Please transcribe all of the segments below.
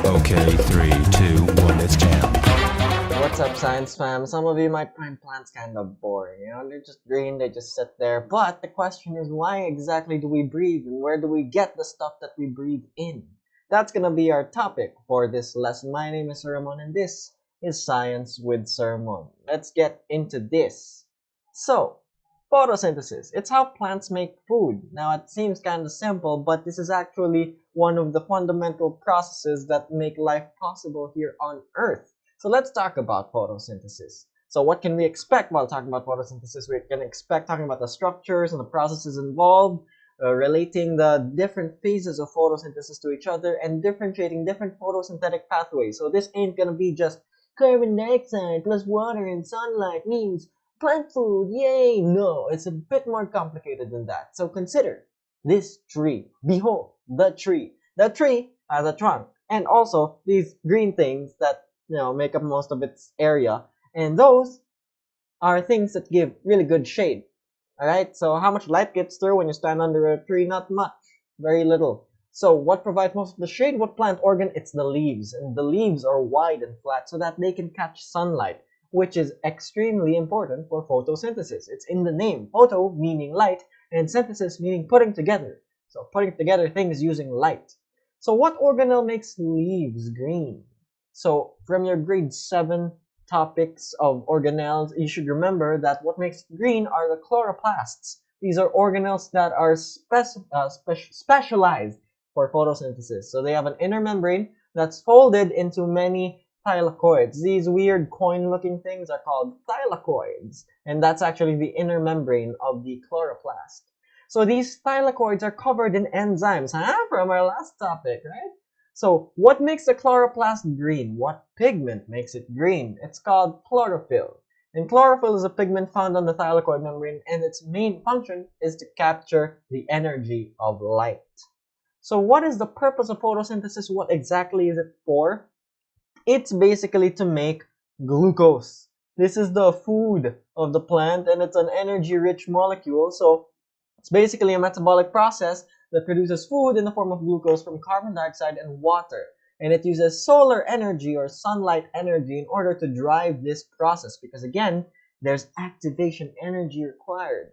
Okay, 3, 2, 1, it's jam. What's up, science fam? Some of you might find plants kind of boring, they're just green, they just sit there. But the question is, why exactly do we breathe, and where do we get the stuff that we breathe in? That's gonna be our topic for this lesson. My name is Ramon, and this is Science with Sermon. Let's get into this. So, photosynthesis. It's how plants make food. Now, it seems kind of simple, but this is actually one of the fundamental processes that make life possible here on Earth. So let's talk about photosynthesis. So what can we expect while talking about photosynthesis? We can expect talking about the structures and the processes involved, relating the different phases of photosynthesis to each other, and differentiating different photosynthetic pathways. So this ain't gonna be just carbon dioxide plus water and sunlight means plant food, yay! No, it's a bit more complicated than that. So consider this tree. Behold, the tree. The tree has a trunk, and also these green things that make up most of its area, and those are things that give really good shade. Alright, so how much light gets through when you stand under a tree? Not much, very little. So what provides most of the shade? What plant organ? It's the leaves, and the leaves are wide and flat so that they can catch sunlight, which is extremely important for photosynthesis. It's in the name. Photo meaning light, and synthesis meaning putting together. So putting together things using light. So what organelle makes leaves green? So from your grade 7 topics of organelles, you should remember that what makes it green are the chloroplasts. These are organelles that are specialized for photosynthesis. So they have an inner membrane that's folded into many thylakoids. These weird coin-looking things are called thylakoids, and that's actually the inner membrane of the chloroplast. So these thylakoids are covered in enzymes, from our last topic, right? So what makes the chloroplast green? What pigment makes it green? It's called chlorophyll. And chlorophyll is a pigment found on the thylakoid membrane, and its main function is to capture the energy of light. So what is the purpose of photosynthesis? What exactly is it for? It's basically to make glucose. This is the food of the plant, and it's an energy-rich molecule. So it's basically a metabolic process that produces food in the form of glucose from carbon dioxide and water. And it uses solar energy or sunlight energy in order to drive this process, because again, there's activation energy required.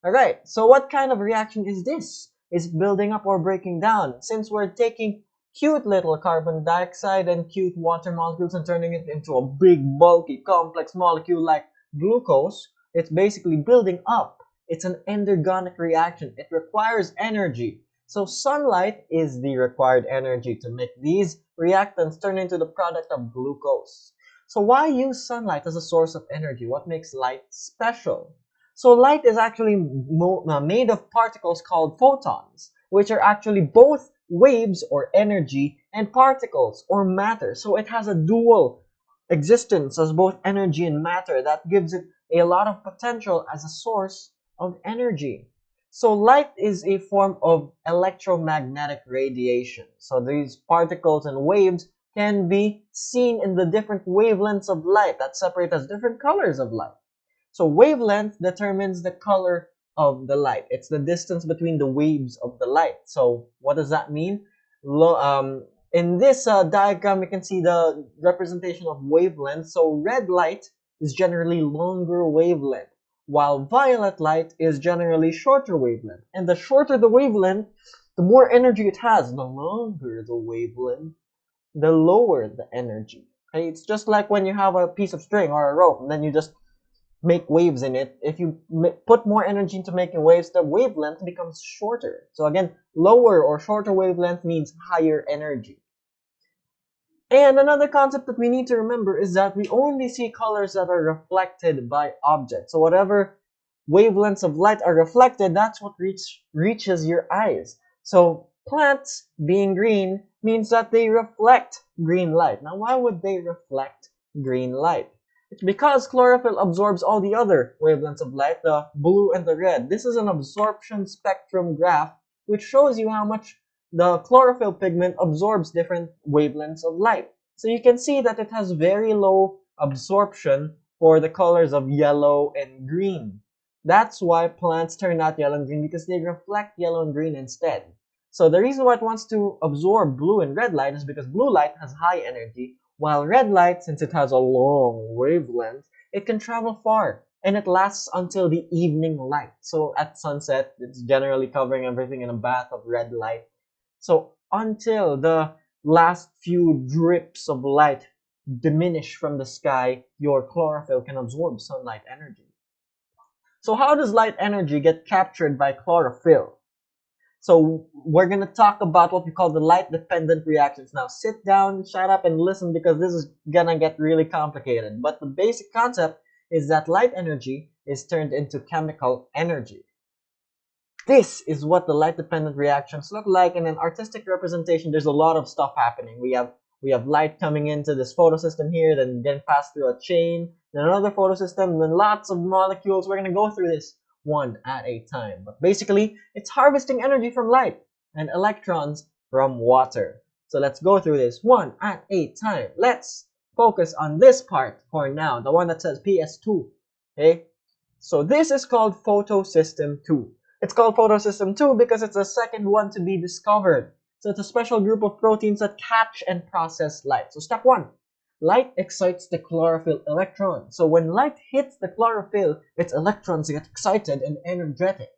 Alright, so what kind of reaction is this? Is it building up or breaking down? Since we're taking cute little carbon dioxide and cute water molecules and turning it into a big, bulky, complex molecule like glucose, it's basically building up. It's an endergonic reaction. It requires energy. So sunlight is the required energy to make these reactants turn into the product of glucose. So why use sunlight as a source of energy? What makes light special? So light is actually made of particles called photons, which are actually both waves or energy and particles or matter. So it has a dual existence as both energy and matter that gives it a lot of potential as a source of energy. So light is a form of electromagnetic radiation. So these particles and waves can be seen in the different wavelengths of light that separate as different colors of light. So wavelength determines the color of the light. It's the distance between the waves of the light. So what does that mean? In this diagram, we can see the representation of wavelength. So red light is generally longer wavelength, while violet light is generally shorter wavelength. And the shorter the wavelength, the more energy it has. The longer the wavelength, the lower the energy. Okay? It's just like when you have a piece of string or a rope, and then you just make waves in it. If you put more energy into making waves, the wavelength becomes shorter. So again, lower or shorter wavelength means higher energy. And another concept that we need to remember is that we only see colors that are reflected by objects. So whatever wavelengths of light are reflected, that's what reaches your eyes. So plants being green means that they reflect green light. Now why would they reflect green light? It's because chlorophyll absorbs all the other wavelengths of light, the blue and the red. This is an absorption spectrum graph which shows you how much the chlorophyll pigment absorbs different wavelengths of light. So you can see that it has very low absorption for the colors of yellow and green. That's why plants turn out yellow and green, because they reflect yellow and green instead. So the reason why it wants to absorb blue and red light is because blue light has high energy, while red light, since it has a long wavelength, it can travel far, and it lasts until the evening light. So at sunset, it's generally covering everything in a bath of red light. So until the last few drips of light diminish from the sky, your chlorophyll can absorb sunlight energy. So how does light energy get captured by chlorophyll? So we're going to talk about what we call the light-dependent reactions. Now sit down, shut up, and listen, because this is going to get really complicated. But the basic concept is that light energy is turned into chemical energy. This is what the light-dependent reactions look like. In an artistic representation, there's a lot of stuff happening. We have light coming into this photosystem here, then passed through a chain, then another photosystem, then lots of molecules. We're going to go through this one at a time. But basically, it's harvesting energy from light and electrons from water. So let's go through this one at a time. Let's focus on this part for now, the one that says PS2. Okay? So this is called photosystem 2. It's called photosystem 2 because it's the second one to be discovered. So it's a special group of proteins that catch and process light. So step 1. Light excites the chlorophyll electron. So when light hits the chlorophyll, its electrons get excited and energetic.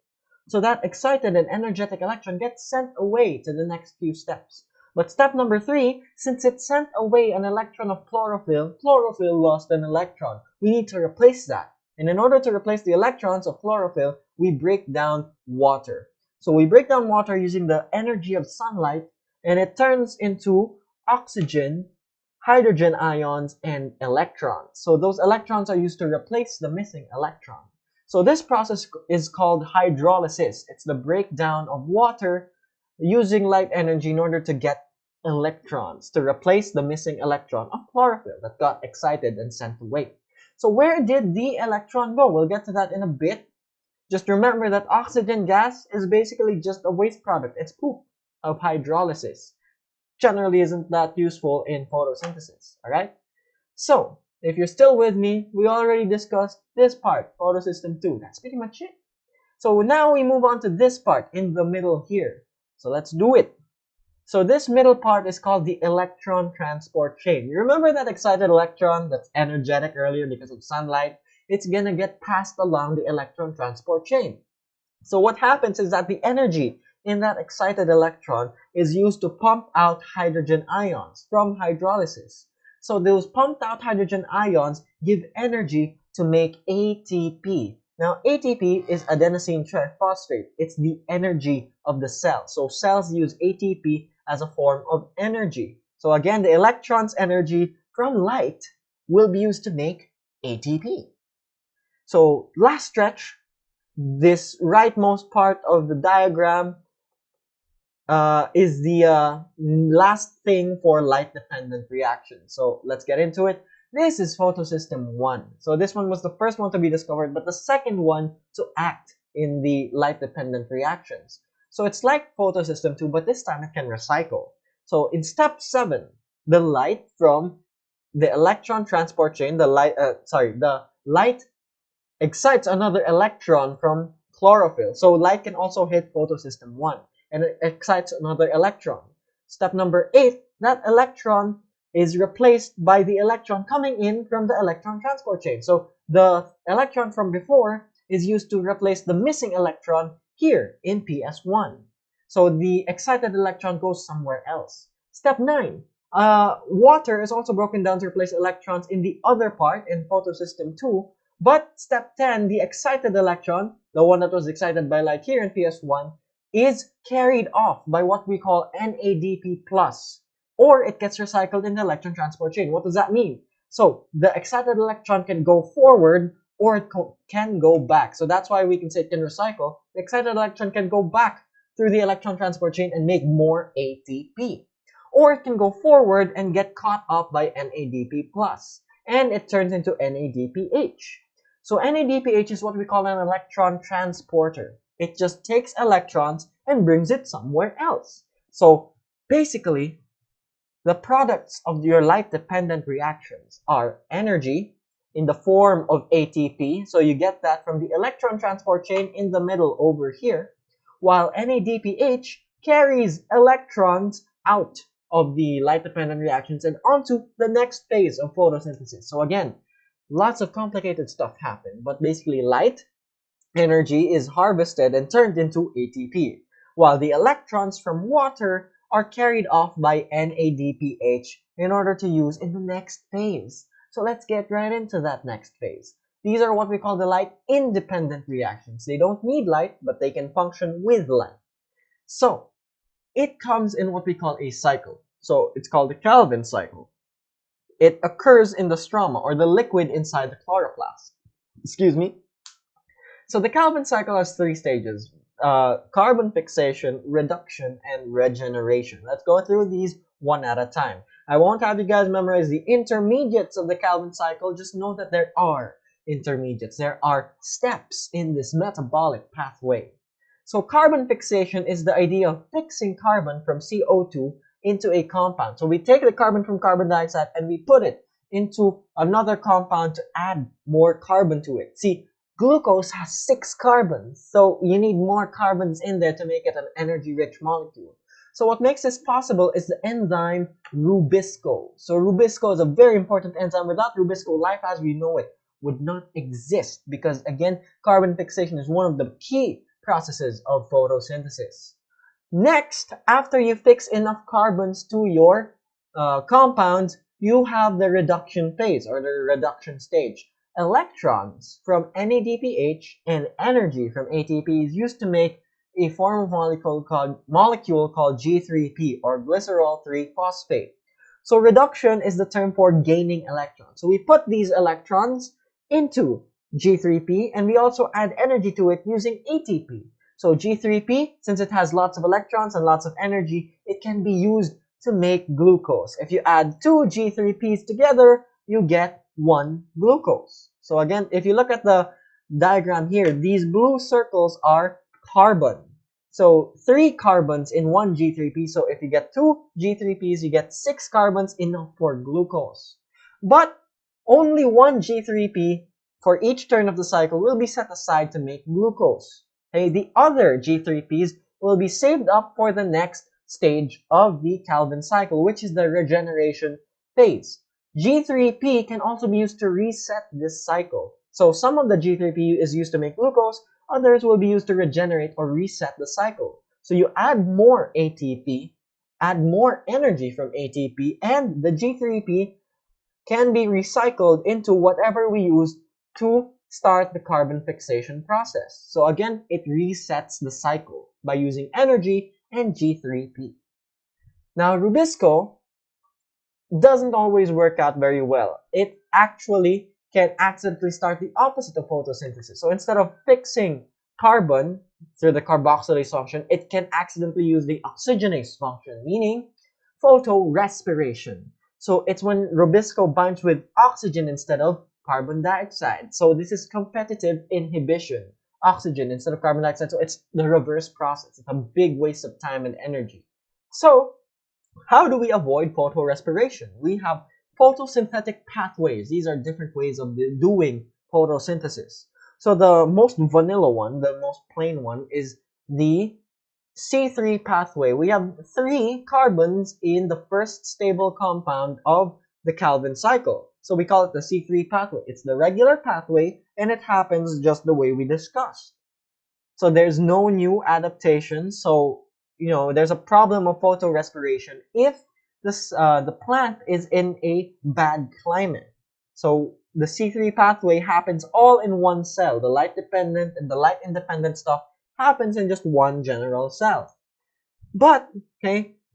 So that excited and energetic electron gets sent away to the next few steps. But step number 3, since it sent away an electron of chlorophyll, chlorophyll lost an electron. We need to replace that. And in order to replace the electrons of chlorophyll, we break down water. So we break down water using the energy of sunlight, and it turns into oxygen, hydrogen ions, and electrons. So those electrons are used to replace the missing electron. So this process is called hydrolysis. It's the breakdown of water using light energy in order to get electrons, to replace the missing electron of chlorophyll that got excited and sent away. So where did the electron go? We'll get to that in a bit. Just remember that oxygen gas is basically just a waste product. It's poop of hydrolysis. Generally isn't that useful in photosynthesis, alright? So, if you're still with me, we already discussed this part, photosystem 2. That's pretty much it. So now we move on to this part in the middle here. So let's do it. So this middle part is called the electron transport chain. You remember that excited electron that's energetic earlier because of sunlight? It's going to get passed along the electron transport chain. So what happens is that the energy in that excited electron is used to pump out hydrogen ions from hydrolysis. So those pumped out hydrogen ions give energy to make ATP. Now ATP is adenosine triphosphate. It's the energy of the cell. So cells use ATP as a form of energy. So again, the electron's energy from light will be used to make ATP. So last stretch, this rightmost part of the diagram is the last thing for light-dependent reactions. So let's get into it. This is photosystem 1. So this one was the first one to be discovered, but the second one to act in the light-dependent reactions. So it's like photosystem 2, but this time it can recycle. So in step 7, the light from the electron transport chain, the light excites another electron from chlorophyll. So light can also hit photosystem 1 and it excites another electron. Step number 8, that electron is replaced by the electron coming in from the electron transport chain. So the electron from before is used to replace the missing electron here in PS1. So the excited electron goes somewhere else. Step 9, water is also broken down to replace electrons in the other part in photosystem 2. But step 10, the excited electron, the one that was excited by light here in PS1, is carried off by what we call NADP+, or it gets recycled in the electron transport chain. What does that mean? So the excited electron can go forward or it can go back. So that's why we can say it can recycle. The excited electron can go back through the electron transport chain and make more ATP. Or it can go forward and get caught up by NADP+, and it turns into NADPH. So NADPH is what we call an electron transporter. It just takes electrons and brings it somewhere else. So basically, the products of your light-dependent reactions are energy in the form of ATP. So you get that from the electron transport chain in the middle over here, while NADPH carries electrons out of the light-dependent reactions and onto the next phase of photosynthesis. So again, lots of complicated stuff happen, but basically light energy is harvested and turned into ATP, while the electrons from water are carried off by NADPH in order to use in the next phase. So let's get right into that next phase. These are what we call the light-independent reactions. They don't need light, but they can function with light. So it comes in what we call a cycle. So it's called the Calvin cycle. It occurs in the stroma, or the liquid inside the chloroplast. Excuse me. So the Calvin cycle has 3 stages: carbon fixation, reduction, and regeneration. Let's go through these one at a time. I won't have you guys memorize the intermediates of the Calvin cycle. Just know that there are intermediates. There are steps in this metabolic pathway. So carbon fixation is the idea of fixing carbon from CO2 into a compound. So we take the carbon from carbon dioxide and we put it into another compound to add more carbon to it. See, glucose has 6 carbons, so you need more carbons in there to make it an energy-rich molecule. So what makes this possible is the enzyme RuBisCO. So RuBisCO is a very important enzyme. Without RuBisCO, life as we know it would not exist, because again, carbon fixation is one of the key processes of photosynthesis. Next, after you fix enough carbons to your compounds, you have the reduction phase, or the reduction stage. Electrons from NADPH and energy from ATP is used to make a form of molecule called G3P, or glycerol 3-phosphate. So reduction is the term for gaining electrons. So we put these electrons into G3P and we also add energy to it using ATP. So G3P, since it has lots of electrons and lots of energy, it can be used to make glucose. If you add 2 G3Ps together, you get 1 glucose. So again, if you look at the diagram here, these blue circles are carbon. So 3 carbons in 1 G3P. So if you get 2 G3Ps, you get 6 carbons, enough for glucose. But only 1 G3P for each turn of the cycle will be set aside to make glucose. Okay, the other G3Ps will be saved up for the next stage of the Calvin cycle, which is the regeneration phase. G3P can also be used to reset this cycle. So some of the G3P is used to make glucose, others will be used to regenerate or reset the cycle. So you add more ATP, add more energy from ATP, and the G3P can be recycled into whatever we use to start the carbon fixation process. So again, it resets the cycle by using energy and G3P. Now, RuBisCO doesn't always work out very well. It actually can accidentally start the opposite of photosynthesis. So instead of fixing carbon through the carboxylase function, it can accidentally use the oxygenase function, meaning photorespiration. So it's when RuBisCO binds with oxygen instead of carbon dioxide. So this is competitive inhibition. Oxygen instead of carbon dioxide. So it's the reverse process. It's a big waste of time and energy. So how do we avoid photorespiration? We have photosynthetic pathways. These are different ways of doing photosynthesis. So the most vanilla one, the most plain one, is the C3 pathway. We have 3 carbons in the first stable compound of the Calvin cycle. So we call it the C3 pathway. It's the regular pathway and it happens just the way we discussed. So there's no new adaptation. So, there's a problem of photorespiration if the plant is in a bad climate. So the C3 pathway happens all in one cell. The light dependent and the light independent stuff happens in just one general cell. But,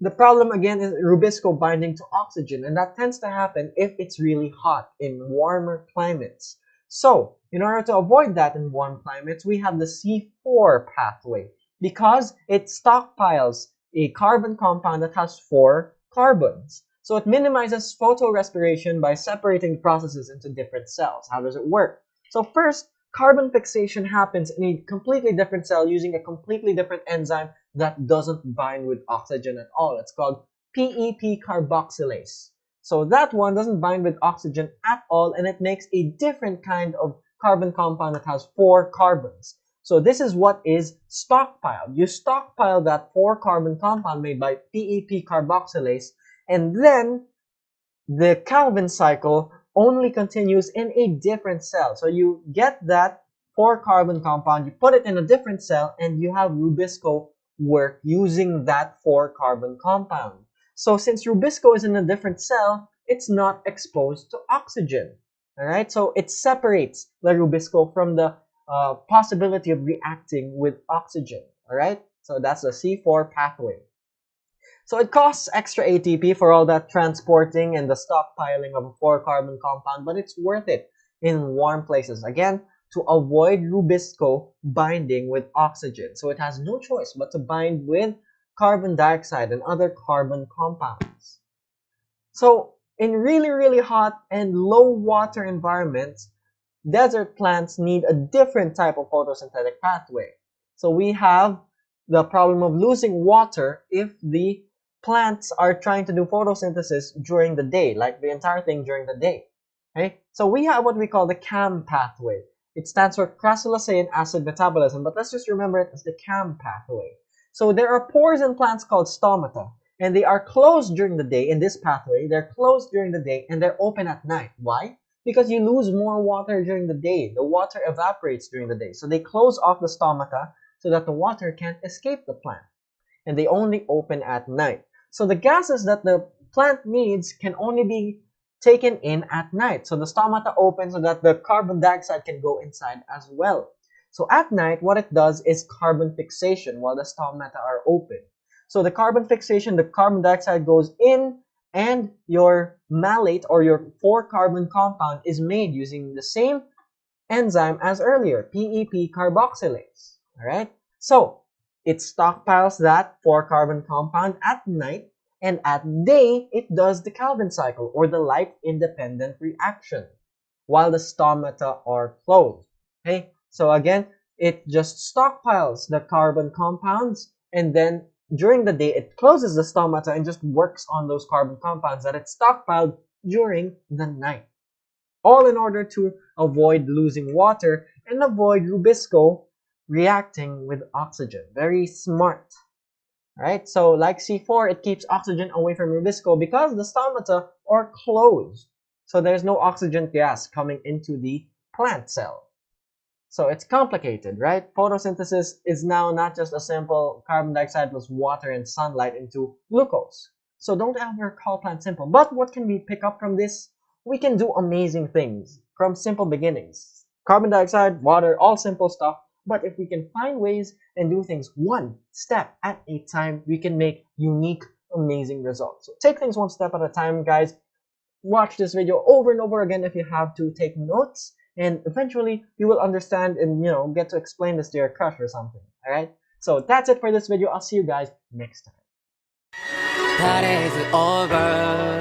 the problem again is RuBisCO binding to oxygen, and that tends to happen if it's really hot in warmer climates. So, in order to avoid that in warm climates, we have the C4 pathway because it stockpiles a carbon compound that has 4 carbons. So it minimizes photorespiration by separating the processes into different cells. How does it work? So first, carbon fixation happens in a completely different cell using a completely different enzyme that doesn't bind with oxygen at all. It's called PEP carboxylase. So that one doesn't bind with oxygen at all, and it makes a different kind of carbon compound that has 4 carbons. So this is what is stockpiled. You stockpile that 4-carbon compound made by PEP carboxylase, and then the Calvin cycle only continues in a different cell. So you get that 4-carbon compound, you put it in a different cell, and you have RuBisCO work using that 4-carbon compound. So since RuBisCO is in a different cell, it's not exposed to oxygen. Alright, so it separates the RuBisCO from the possibility of reacting with oxygen. Alright, so that's the C4 pathway. So it costs extra ATP for all that transporting and the stockpiling of a 4-carbon compound, but it's worth it in warm places. Again, to avoid RuBisCO binding with oxygen. So it has no choice but to bind with carbon dioxide and other carbon compounds. So in really, really hot and low water environments, desert plants need a different type of photosynthetic pathway. So we have the problem of losing water if the plants are trying to do photosynthesis during the day, like the entire thing during the day. Okay? So we have what we call the CAM pathway. It stands for crassulacean acid metabolism, but let's just remember it as the CAM pathway. So there are pores in plants called stomata, and they are closed during the day in this pathway. They're closed during the day and they're open at night. Why? Because you lose more water during the day. The water evaporates during the day. So they close off the stomata so that the water can't escape the plant. And they only open at night. So the gases that the plant needs can only be taken in at night. So the stomata open so that the carbon dioxide can go inside as well. So at night, what it does is carbon fixation while the stomata are open. So the carbon fixation, the carbon dioxide goes in, and your malate or your 4-carbon compound is made using the same enzyme as earlier, PEP carboxylase. Alright? So it stockpiles that 4-carbon compound at night, and at day it does the Calvin cycle or the light-independent reaction while the stomata are closed. Okay? So again, it just stockpiles the carbon compounds, and then during the day it closes the stomata and just works on those carbon compounds that it stockpiled during the night. All in order to avoid losing water and avoid RuBisCO reacting with oxygen. Very smart. Right? So like C4, it keeps oxygen away from RuBisCO because the stomata are closed. So there's no oxygen gas coming into the plant cell. So it's complicated, right? Photosynthesis is now not just a simple carbon dioxide plus water and sunlight into glucose. So don't ever call plants simple. But what can we pick up from this? We can do amazing things from simple beginnings. Carbon dioxide, water, all simple stuff. But if we can find ways and do things one step at a time, we can make unique, amazing results. So take things one step at a time, guys. Watch this video over and over again if you have to. Take notes, and eventually you will understand and, you know, get to explain this to your crush or something. Alright? So that's it for this video. I'll see you guys next time. That is over.